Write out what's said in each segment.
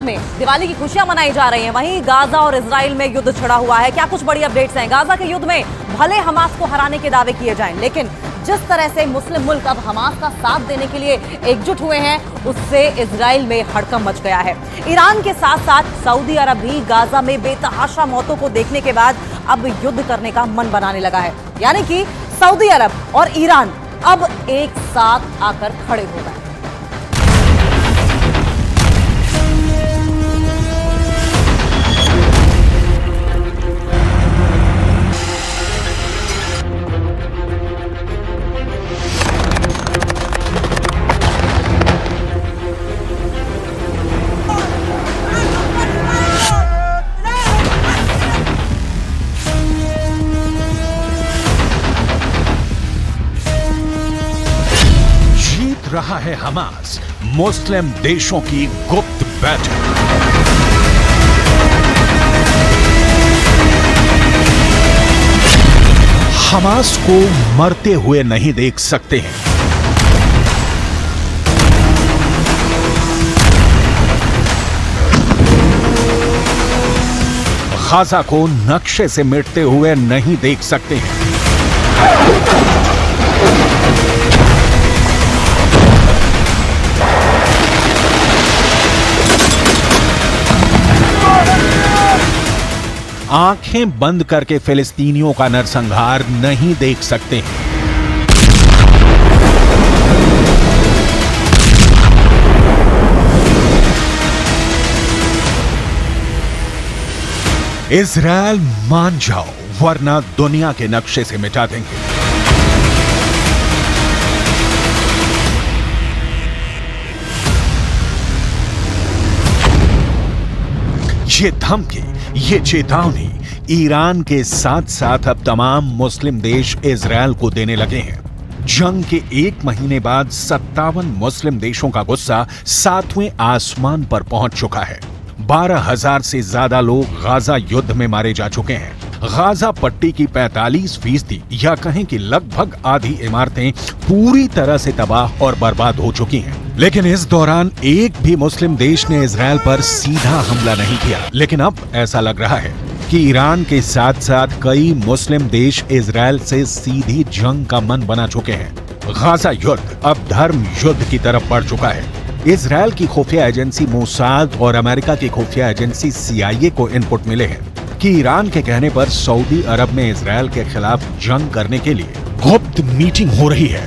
में दिवाली की खुशियां मनाई जा रही हैं, वहीं गाजा और इजराइल में युद्ध छिड़ा हुआ है। क्या कुछ बड़ी अपडेट्स हैं? गाजा के युद्ध में भले हमास को हराने के दावे किए जाएं, लेकिन जिस तरह से मुस्लिम मुल्क अब हमास का साथ देने के लिए एकजुट हुए हैं, उससे इजराइल में हड़कंप मच गया है। ईरान के साथ साथ सऊदी अरब भी गाजा में बेतहाशा मौतों को देखने के बाद अब युद्ध करने का मन बनाने लगा है। यानी कि सऊदी अरब और ईरान अब एक साथ आकर खड़े हो गए। रहा है हमास मुस्लिम देशों की गुप्त बैठक। हमास को मरते हुए नहीं देख सकते हैं। गाजा को नक्शे से मिटते हुए नहीं देख सकते हैं। आंखें बंद करके फिलिस्तीनियों का नरसंहार नहीं देख सकते हैं। इजराइल मान जाओ, वरना दुनिया के नक्शे से मिटा देंगे। ये धमकी, ये चेतावनी ईरान के साथ साथ अब तमाम मुस्लिम देश इजराइल को देने लगे हैं। जंग के एक महीने बाद 57 मुस्लिम देशों का गुस्सा 7वें आसमान पर पहुंच चुका है। 12,000 से ज्यादा लोग गाजा युद्ध में मारे जा चुके हैं। गाजा पट्टी की 45% या कहें कि लगभग आधी इमारतें पूरी तरह से तबाह और बर्बाद हो चुकी हैं। लेकिन इस दौरान एक भी मुस्लिम देश ने इजराइल पर सीधा हमला नहीं किया। लेकिन अब ऐसा लग रहा है कि ईरान के साथ साथ कई मुस्लिम देश इजराइल से सीधी जंग का मन बना चुके हैं। गाजा युद्ध अब धर्म युद्ध की तरफ बढ़ चुका है। इजराइल की खुफिया एजेंसी मोसाद और अमेरिका की खुफिया एजेंसी CIA को इनपुट मिले हैं कि ईरान के कहने पर सऊदी अरब में इजराइल के खिलाफ जंग करने के लिए गुप्त मीटिंग हो रही है।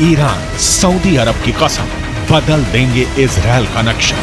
ईरान सऊदी अरब की कसम बदल देंगे इजराइल का नक्शा।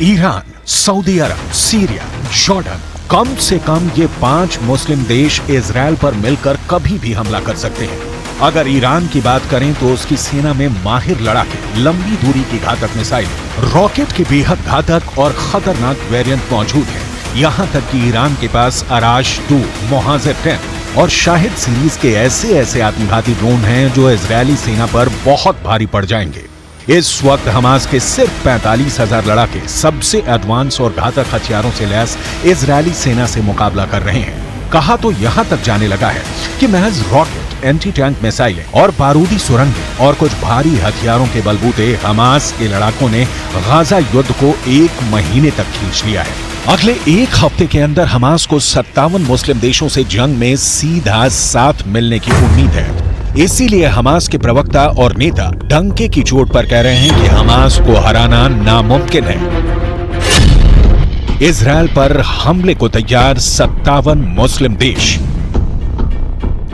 ईरान, सऊदी अरब, सीरिया, जॉर्डन, कम से कम ये 5 मुस्लिम देश इजराइल पर मिलकर कभी भी हमला कर सकते हैं। अगर ईरान की बात करें तो उसकी सेना में माहिर लड़ाके, लंबी दूरी की घातक मिसाइल, रॉकेट के बेहद घातक और खतरनाक वेरिएंट मौजूद हैं। यहाँ तक कि ईरान के पास अराश 2, मोहाजिर 10 और शाहिद सीरीज के ऐसे आत्मघाती ड्रोन हैं जो इजरायली सेना पर बहुत भारी पड़ जाएंगे। इस वक्त हमास के सिर्फ 45,000 लड़ाके सबसे एडवांस और घातक हथियारों से लैस इजरायली सेना से मुकाबला कर रहे हैं। कहा तो यहाँ तक जाने लगा है कि महज रॉकेट, एंटी टैंक मिसाइलें और बारूदी सुरंगें और कुछ भारी हथियारों के बलबूते हमास के लड़ाकों ने गाजा युद्ध को 1 महीने तक खींच लिया है। अगले 1 हफ्ते के अंदर हमास को 57 मुस्लिम देशों से जंग में सीधा साथ मिलने की उम्मीद है। इसीलिए हमास के प्रवक्ता और नेता डंके की चोट पर कह रहे हैं कि हमास को हराना नामुमकिन है। इजराइल पर हमले को तैयार 57 मुस्लिम देश।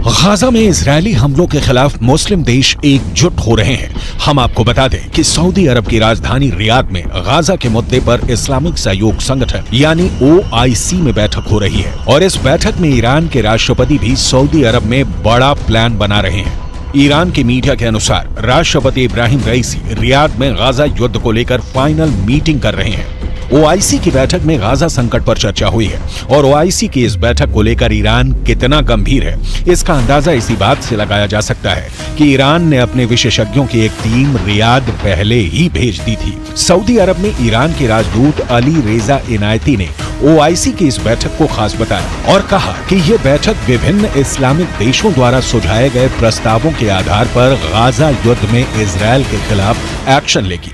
गाजा में इजरायली हमलों के खिलाफ मुस्लिम देश एकजुट हो रहे हैं। हम आपको बता दें कि सऊदी अरब की राजधानी रियाद में गाजा के मुद्दे पर इस्लामिक सहयोग संगठन यानी OIC में बैठक हो रही है और इस बैठक में ईरान के राष्ट्रपति भी सऊदी अरब में बड़ा प्लान बना रहे हैं। ईरान की मीडिया के अनुसार राष्ट्रपति इब्राहिम रईसी रियाद में गाजा युद्ध को लेकर फाइनल मीटिंग कर रहे हैं। OIC की बैठक में गाजा संकट पर चर्चा हुई है और OIC की इस बैठक को लेकर ईरान कितना गंभीर है इसका अंदाजा इसी बात से लगाया जा सकता है कि ईरान ने अपने विशेषज्ञों की एक टीम रियाद पहले ही भेज दी थी। सऊदी अरब में ईरान के राजदूत अली रेजा इनायती ने OIC की इस बैठक को खास बताया और कहा कि ये बैठक विभिन्न इस्लामिक देशों द्वारा सुझाए गए प्रस्तावों के आधार पर गाजा युद्ध में इजरायल के खिलाफ एक्शन लेगी।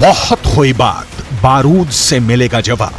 बहुत हुई बात, बारूद से मिलेगा जवाब।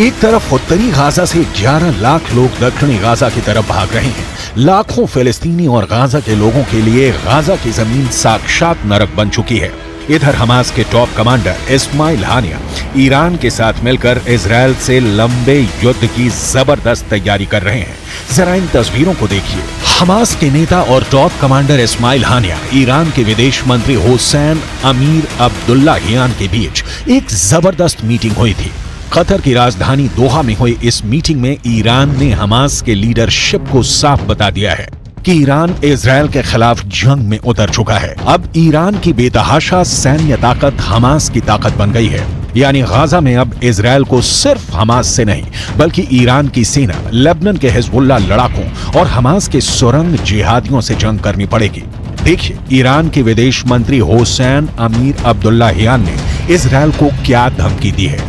एक तरफ उत्तरी गाजा से 11 लाख लोग दक्षिणी गाजा की तरफ भाग रहे हैं। लाखों फिलिस्तीनी और गाजा के लोगों के लिए गाजा की जमीन साक्षात नरक बन चुकी है। इधर हमास के टॉप कमांडर इस्माइल हानिया ईरान के साथ मिलकर इजरायल से लंबे युद्ध की जबरदस्त तैयारी कर रहे हैं। जरा इन तस्वीरों को देखिए। हमास के नेता और टॉप कमांडर इस्माइल हानिया ईरान के विदेश मंत्री हुसैन अमीर अब्दुल्लाहियान के बीच एक जबरदस्त मीटिंग हुई थी। कतर की राजधानी दोहा में हुई इस मीटिंग में ईरान ने हमास के लीडरशिप को साफ बता दिया है कि ईरान इजरायल के खिलाफ जंग में उतर चुका है। अब ईरान की बेतहाशा सैन्य ताकत हमास की ताकत बन गई है। यानी गाजा में अब इजरायल को सिर्फ हमास से नहीं बल्कि ईरान की सेना, लेबनान के हिजबुल्लाह लड़ाकों और हमास के सुरंग जिहादियों से जंग करनी पड़ेगी। देखिए ईरान के विदेश मंत्री हुसैन अमीर अब्दुल्लाहियान ने इजरायल को क्या धमकी दी है।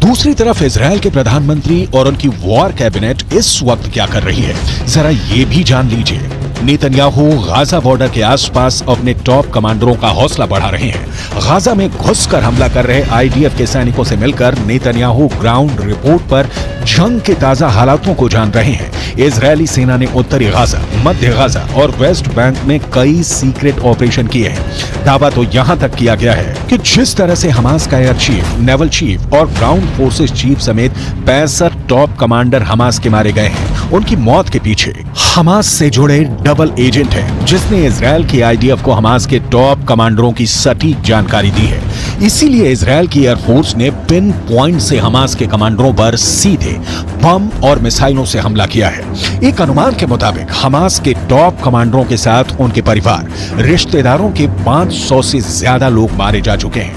दूसरी तरफ इजरायल के प्रधानमंत्री और उनकी वॉर कैबिनेट इस वक्त क्या कर रही है, जरा ये भी जान लीजिए। नेतन्याहू गाजा बॉर्डर के आसपास अपने टॉप कमांडरों का हौसला बढ़ा रहे हैं। गाजा में घुसकर हमला कर रहे IDF के सैनिकों से मिलकर नेतन्याहू ग्राउंड रिपोर्ट पर जंग के ताजा हालातों को जान रहे हैं। इजरायली सेना ने उत्तरी गाजा, मध्य गाजा और वेस्ट बैंक में कई सीक्रेट ऑपरेशन किए हैं। दावा तो यहाँ तक किया गया है कि जिस तरह से हमास का एयर चीफ, नेवल चीफ और ग्राउंड फोर्सेस चीफ समेत 65 टॉप कमांडर हमास के मारे गए हैं, उनकी मौत के पीछे हमास से जुड़े डबल एजेंट है जिसने इजरायल की IDF को हमास के टॉप कमांडरों की सटीक जानकारी दी है। इसीलिए इजरायल की एयरफोर्स ने पिन पॉइंट से हमास के कमांडरों पर सीधे बम और मिसाइलों से हमला किया है। एक अनुमान के मुताबिक हमास के टॉप कमांडरों के साथ उनके परिवार, रिश्तेदारों के 500 से ज्यादा लोग मारे जा चुके हैं।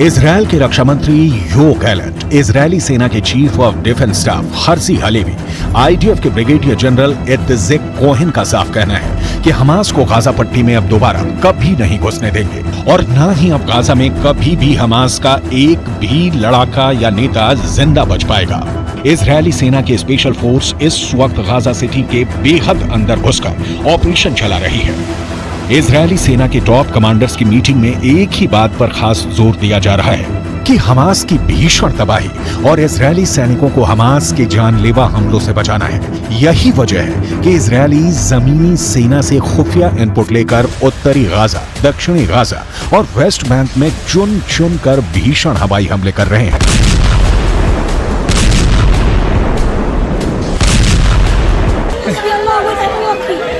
इजरायल के रक्षा मंत्री योव गैलेंट, इजरायली सेना के chief of defence staff Herzi Halevi, IDF के ब्रिगेडियर जनरल इत्ज़ेक कोहेन का साफ कहना है कि हमास को गाजा पट्टी में अब दोबारा कभी नहीं घुसने देंगे और न ही अब गाजा में कभी भी हमास का एक भी लड़ाका या नेता जिंदा बच पाएगा। इजरायली सेना की स्पेशल फोर्स इस वक्त गाजा सिटी के बेहद अंदर घुसकर ऑपरेशन चला रही है। इजरायली सेना के टॉप कमांडर्स की मीटिंग में एक ही बात पर खास जोर दिया जा रहा है कि हमास की भीषण तबाही और इजरायली सैनिकों को हमास के जानलेवा हमलों से बचाना है। यही वजह है कि इजरायली जमीनी सेना से खुफिया इनपुट लेकर उत्तरी गाजा, दक्षिणी गाजा और वेस्ट बैंक में चुन चुन कर भीषण हवाई हमले कर रहे हैं।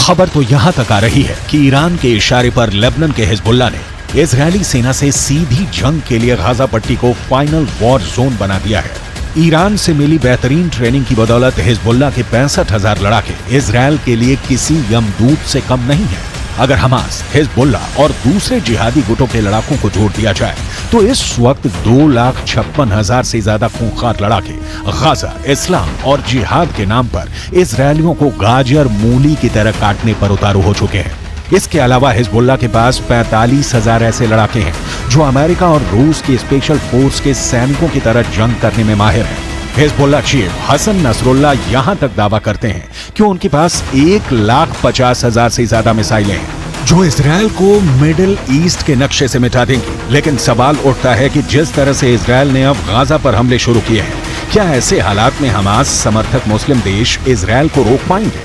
खबर तो यहां तक आ रही है कि ईरान के इशारे पर लेबनान के हिजबुल्लाह ने इजरायली सेना से सीधी जंग के लिए गाजा पट्टी को फाइनल वॉर जोन बना दिया है। ईरान से मिली बेहतरीन ट्रेनिंग की बदौलत हिजबुल्लाह के 65,000 लड़ाके इजरायल के लिए किसी यमदूत से कम नहीं है। अगर हमास, हिजबुल्लाह और दूसरे जिहादी गुटों के लड़ाकों को जोड़ दिया जाए तो इस वक्त 2,56,000 से ज्यादा खूंखार लड़ाके गाजा, इस्लाम और जिहाद के नाम पर इजरायलियों को गाजर मूली की तरह काटने पर उतारू हो चुके हैं। इसके अलावा हिजबुल्लाह के पास 45,000 ऐसे लड़ाके हैं जो अमेरिका और रूस की स्पेशल फोर्स के सैनिकों की तरह जंग करने में माहिर हैं। हिजबुल्लाह चीफ हसन नसरुल्लाह यहां तक दावा करते हैं कि उनके पास 1,50,000 से ज्यादा मिसाइलें हैं जो इजरायल को मिडिल ईस्ट के नक्शे से मिटा देंगी। लेकिन सवाल उठता है कि जिस तरह से इजरायल ने अब गाजा पर हमले शुरू किए हैं, क्या ऐसे हालात में हमास समर्थक मुस्लिम देश इजरायल को रोक पाएंगे?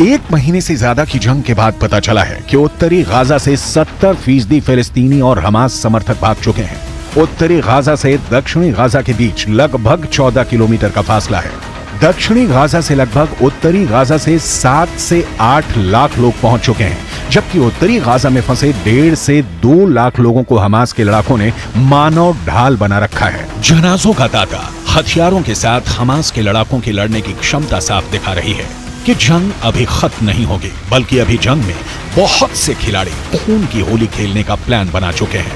एक महीने से ज्यादा की जंग के बाद पता चला है कि उत्तरी गाजा से 70% फिलिस्तीनी और हमास समर्थक भाग चुके हैं। उत्तरी गाजा से दक्षिणी गाजा के बीच लगभग 14 किलोमीटर का फासला है। दक्षिणी गाजा से लगभग उत्तरी गाजा से 7 से 8 लाख लोग पहुंच चुके हैं, जबकि उत्तरी गाजा में फंसे 1.5 से 2 लाख लोगों को हमास के लड़ाकों ने मानव ढाल बना रखा है। जनाजों का तांता हथियारों के साथ हमास के लड़ाकों की लड़ने की क्षमता साफ दिखा रही है कि जंग अभी खत्म नहीं होगी, बल्कि अभी जंग में बहुत से खिलाड़ी खून की होली खेलने का प्लान बना चुके हैं।